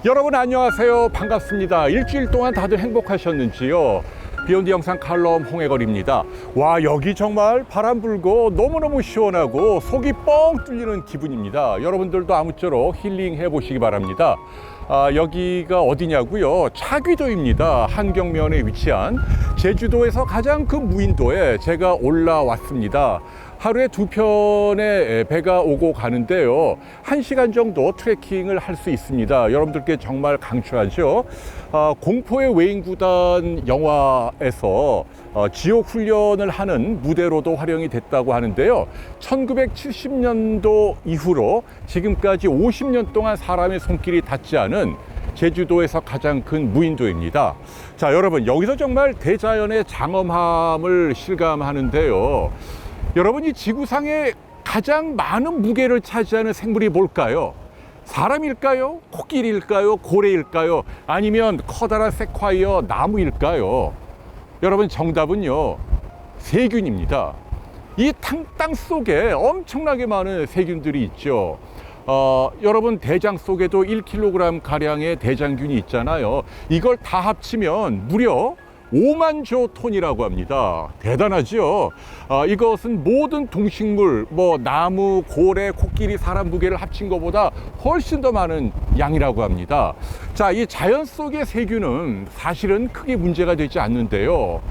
여러분 안녕하세요. 반갑습니다. 일주일 동안 다들 행복하셨는지요? 비욘드 영상 칼럼 홍해걸입니다. 와, 여기 정말 바람 불고 너무너무 시원하고 속이 뻥 뚫리는 기분입니다. 여러분들도 아무쪼록 힐링해 보시기 바랍니다. 여기가 어디냐고요? 차귀도입니다. 한경면에 위치한 제주도에서 가장 큰 무인도에 제가 올라왔습니다. 하루에 2편의 배가 오고 가는데요. 1시간 정도 트레킹을 할 수 있습니다. 여러분들께 정말 강추하죠. 공포의 외인구단 영화에서 지옥 훈련을 하는 무대로도 활용이 됐다고 하는데요. 1970년도 이후로 지금까지 50년 동안 사람의 손길이 닿지 않은 제주도에서 가장 큰 무인도입니다. 자, 여러분, 여기서 정말 대자연의 장엄함을 실감하는데요. 여러분, 이 지구상에 가장 많은 무게를 차지하는 생물이 뭘까요? 사람일까요? 코끼리일까요? 고래일까요? 아니면 커다란 세콰이어 나무일까요? 여러분, 정답은요, 세균입니다. 이 땅 속에 엄청나게 많은 세균들이 있죠. 여러분, 대장 속에도 1kg 가량의 대장균이 있잖아요. 이걸 다 합치면 무려 5만 조 톤이라고 합니다. 대단하죠? 이것은 모든 동식물, 나무, 고래, 코끼리, 사람 무게를 합친 것보다 훨씬 더 많은 양이라고 합니다. 자, 이 자연 속의 세균은 사실은 크게 문제가 되지 않는데요.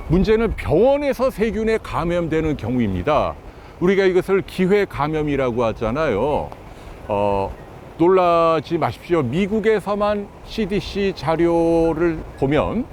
문제는 병원에서 세균에 감염되는 경우입니다. 우리가 이것을 기회 감염이라고 하잖아요. 놀라지 마십시오. 미국에서만 CDC 자료를 보면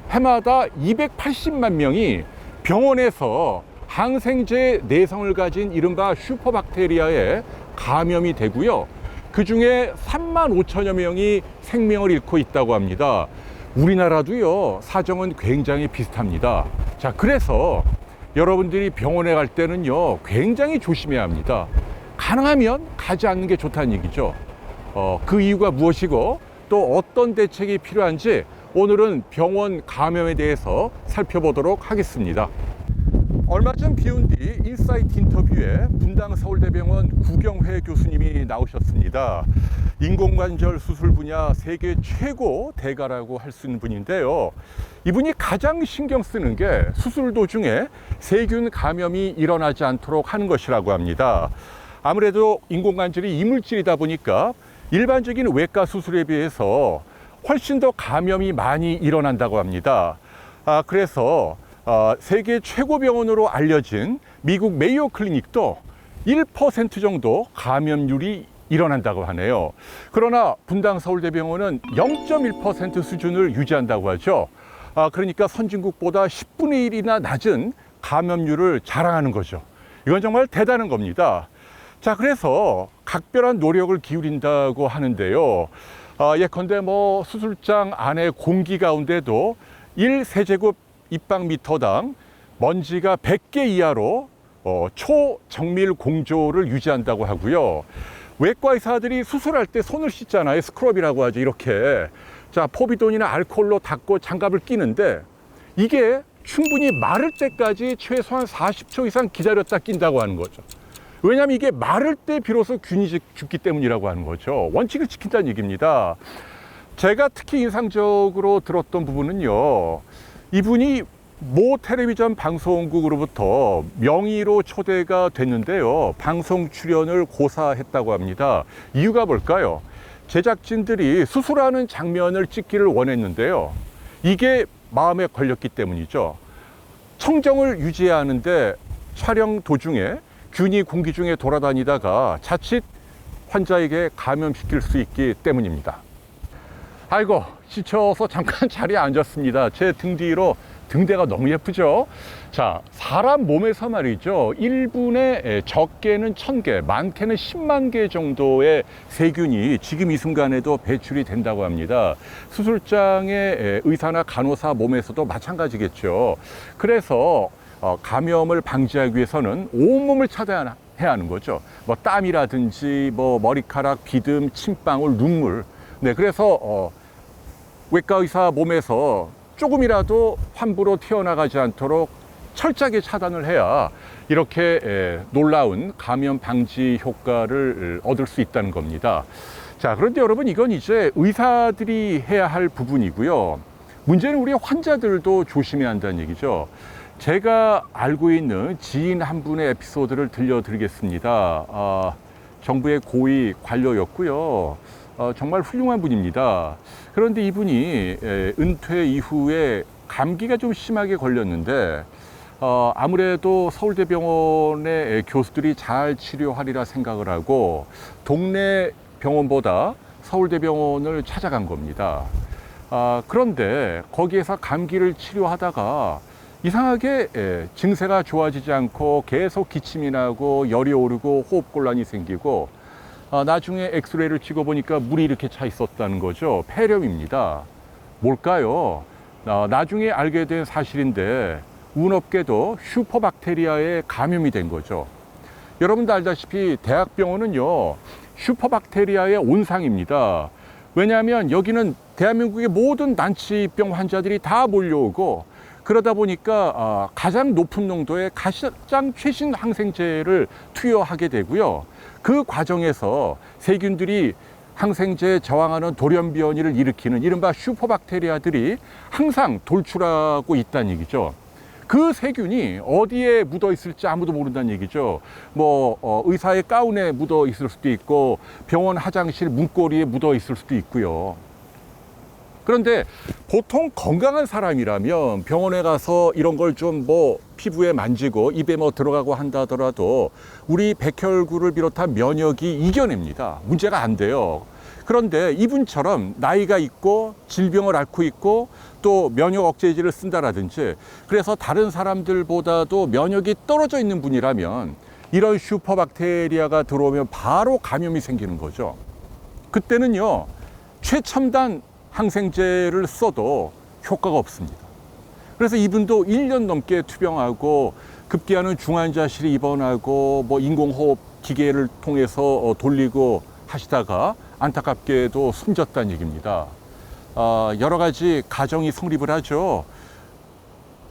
해마다 280만 명이 병원에서 항생제 내성을 가진 이른바 슈퍼박테리아에 감염이 되고요. 그 중에 3만 5천여 명이 생명을 잃고 있다고 합니다. 우리나라도요, 사정은 굉장히 비슷합니다. 자, 그래서 여러분들이 병원에 갈 때는요, 굉장히 조심해야 합니다. 가능하면 가지 않는 게 좋다는 얘기죠. 그 이유가 무엇이고 또 어떤 대책이 필요한지 오늘은 병원 감염에 대해서 살펴보도록 하겠습니다. 얼마 전 비욘디 인사이트 인터뷰에 분당 서울대병원 구경회 교수님이 나오셨습니다. 인공관절 수술 분야 세계 최고 대가라고 할 수 있는 분인데요. 이분이 가장 신경 쓰는 게 수술 도중에 세균 감염이 일어나지 않도록 하는 것이라고 합니다. 아무래도 인공관절이 이물질이다 보니까 일반적인 외과 수술에 비해서 훨씬 더 감염이 많이 일어난다고 합니다. 그래서 세계 최고 병원으로 알려진 미국 메이오 클리닉도 1% 정도 감염률이 일어난다고 하네요. 그러나 분당 서울대병원은 0.1% 수준을 유지한다고 하죠. 그러니까 선진국보다 10분의 1이나 낮은 감염률을 자랑하는 거죠. 이건 정말 대단한 겁니다. 자, 그래서 각별한 노력을 기울인다고 하는데요. 예컨대 수술장 안에 공기 가운데도 1세제곱 입방미터당 먼지가 100개 이하로 초정밀 공조를 유지한다고 하고요. 외과 의사들이 수술할 때 손을 씻잖아요. 스크럽이라고 하죠. 이렇게. 자, 포비돈이나 알코올로 닦고 장갑을 끼는데 이게 충분히 마를 때까지 최소한 40초 이상 기다렸다 낀다고 하는 거죠. 왜냐하면 이게 마를 때 비로소 균이 죽기 때문이라고 하는 거죠. 원칙을 지킨다는 얘기입니다. 제가 특히 인상적으로 들었던 부분은요, 이분이 모 텔레비전 방송국으로부터 명의로 초대가 됐는데요, 방송 출연을 고사했다고 합니다. 이유가 뭘까요? 제작진들이 수술하는 장면을 찍기를 원했는데요, 이게 마음에 걸렸기 때문이죠. 청정을 유지해야 하는데 촬영 도중에 균이 공기 중에 돌아다니다가 자칫 환자에게 감염시킬 수 있기 때문입니다. 아이고, 지쳐서 잠깐 자리에 앉았습니다. 제 등 뒤로 등대가 너무 예쁘죠? 자, 사람 몸에서 말이죠, 1분에 적게는 1000개, 많게는 10만 개 정도의 세균이 지금 이 순간에도 배출이 된다고 합니다. 수술장의 의사나 간호사 몸에서도 마찬가지겠죠. 그래서 감염을 방지하기 위해서는 온몸을 차단해야 하는 거죠. 땀이라든지 머리카락, 비듬, 침방울, 눈물. 네, 그래서 외과 의사 몸에서 조금이라도 환부로 튀어나가지 않도록 철저하게 차단을 해야 이렇게 놀라운 감염 방지 효과를 얻을 수 있다는 겁니다. 자, 그런데 여러분, 이건 이제 의사들이 해야 할 부분이고요. 문제는 우리 환자들도 조심해야 한다는 얘기죠. 제가 알고 있는 지인 한 분의 에피소드를 들려드리겠습니다. 정부의 고위 관료였고요. 정말 훌륭한 분입니다. 그런데 이분이 은퇴 이후에 감기가 좀 심하게 걸렸는데 아무래도 서울대병원의 교수들이 잘 치료하리라 생각을 하고 동네 병원보다 서울대병원을 찾아간 겁니다. 그런데 거기에서 감기를 치료하다가 이상하게 증세가 좋아지지 않고 계속 기침이 나고 열이 오르고 호흡곤란이 생기고 나중에 엑스레이를 찍어보니까 물이 이렇게 차 있었다는 거죠. 폐렴입니다. 뭘까요? 나중에 알게 된 사실인데 운 없게도 슈퍼박테리아에 감염이 된 거죠. 여러분도 알다시피 대학병원은요, 슈퍼박테리아의 온상입니다. 왜냐하면 여기는 대한민국의 모든 난치병 환자들이 다 몰려오고 그러다 보니까 가장 높은 농도의 가장 최신 항생제를 투여하게 되고요. 그 과정에서 세균들이 항생제에 저항하는 돌연변이를 일으키는 이른바 슈퍼박테리아들이 항상 돌출하고 있다는 얘기죠. 그 세균이 어디에 묻어 있을지 아무도 모른다는 얘기죠. 의사의 가운에 묻어 있을 수도 있고 병원 화장실 문고리에 묻어 있을 수도 있고요. 그런데 보통 건강한 사람이라면 병원에 가서 이런 걸 좀 피부에 만지고 입에 들어가고 한다 하더라도 우리 백혈구를 비롯한 면역이 이겨냅니다. 문제가 안 돼요. 그런데 이분처럼 나이가 있고 질병을 앓고 있고 또 면역 억제제를 쓴다라든지 그래서 다른 사람들보다도 면역이 떨어져 있는 분이라면 이런 슈퍼박테리아가 들어오면 바로 감염이 생기는 거죠. 그때는요, 최첨단 항생제를 써도 효과가 없습니다. 그래서 이분도 1년 넘게 투병하고 급기야는 중환자실에 입원하고 인공호흡 기계를 통해서 돌리고 하시다가 안타깝게도 숨졌다는 얘기입니다. 여러 가지 가정이 성립을 하죠.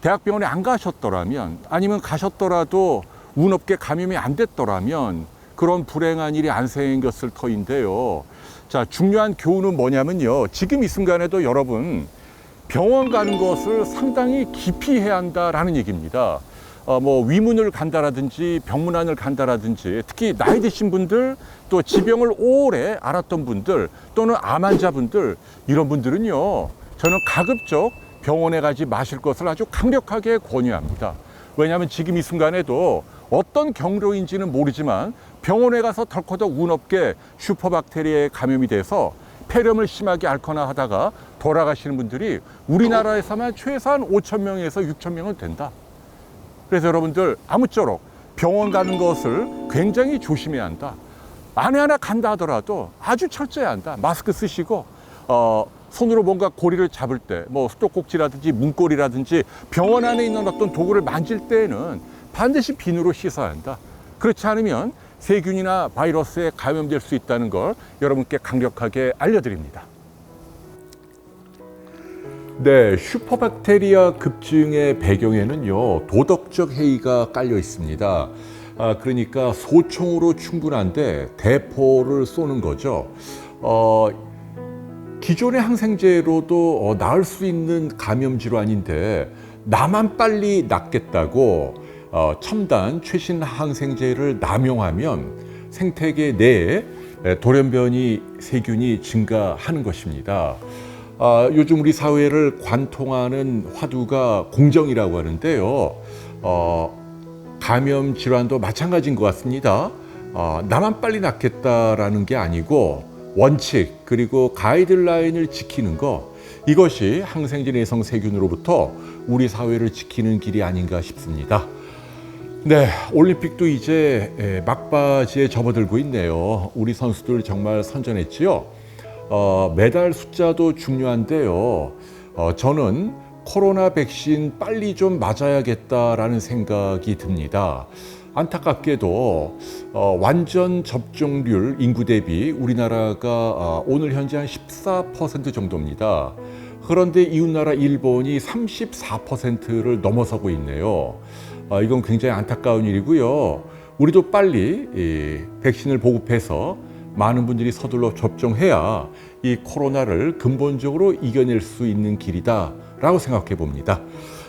대학병원에 안 가셨더라면 아니면 가셨더라도 운 없게 감염이 안 됐더라면 그런 불행한 일이 안 생겼을 터인데요. 자, 중요한 교훈은 뭐냐면요. 지금 이 순간에도 여러분 병원 가는 것을 상당히 깊이 해야 한다라는 얘기입니다. 위문을 간다라든지 병문안을 간다라든지 특히 나이 드신 분들 또 지병을 오래 앓았던 분들 또는 암 환자분들 이런 분들은요, 저는 가급적 병원에 가지 마실 것을 아주 강력하게 권유합니다. 왜냐하면 지금 이 순간에도 어떤 경로인지는 모르지만 병원에 가서 덜커덕 운 없게 슈퍼박테리아에 감염이 돼서 폐렴을 심하게 앓거나 하다가 돌아가시는 분들이 우리나라에서만 최소한 5,000명에서 6,000명은 된다. 그래서 여러분들 아무쪼록 병원 가는 것을 굉장히 조심해야 한다. 안에 하나 간다 하더라도 아주 철저해야 한다. 마스크 쓰시고 손으로 뭔가 고리를 잡을 때 수도꼭지라든지 문고리라든지 병원 안에 있는 어떤 도구를 만질 때에는 반드시 비누로 씻어야 한다. 그렇지 않으면 세균이나 바이러스에 감염될 수 있다는 걸 여러분께 강력하게 알려드립니다. 네, 슈퍼박테리아 급증의 배경에는요, 도덕적 해이가 깔려 있습니다. 그러니까 소총으로 충분한데 대포를 쏘는 거죠. 기존의 항생제로도 나을 수 있는 감염 질환인데 나만 빨리 낫겠다고 첨단 최신 항생제를 남용하면 생태계 내에 돌연변이 세균이 증가하는 것입니다. 요즘 우리 사회를 관통하는 화두가 공정이라고 하는데요. 감염 질환도 마찬가지인 것 같습니다. 나만 빨리 낫겠다라는 게 아니고 원칙 그리고 가이드라인을 지키는 것, 이것이 항생제 내성 세균으로부터 우리 사회를 지키는 길이 아닌가 싶습니다. 네, 올림픽도 이제 막바지에 접어들고 있네요. 우리 선수들 정말 선전했지요. 메달 숫자도 중요한데요. 저는 코로나 백신 빨리 좀 맞아야겠다라는 생각이 듭니다. 안타깝게도 완전 접종률 인구 대비 우리나라가 오늘 현재 한 14% 정도입니다. 그런데 이웃나라 일본이 34%를 넘어서고 있네요. 이건 굉장히 안타까운 일이고요. 우리도 빨리 백신을 보급해서 많은 분들이 서둘러 접종해야 이 코로나를 근본적으로 이겨낼 수 있는 길이다라고 생각해 봅니다.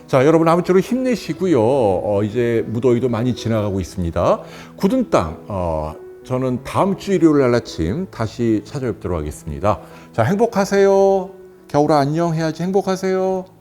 자, 여러분 아무쪼록 힘내시고요. 이제 무더위도 많이 지나가고 있습니다. 굳은 땅, 저는 다음 주 일요일 날 아침 다시 찾아뵙도록 하겠습니다. 자, 행복하세요. 겨울아 안녕 해야지. 행복하세요.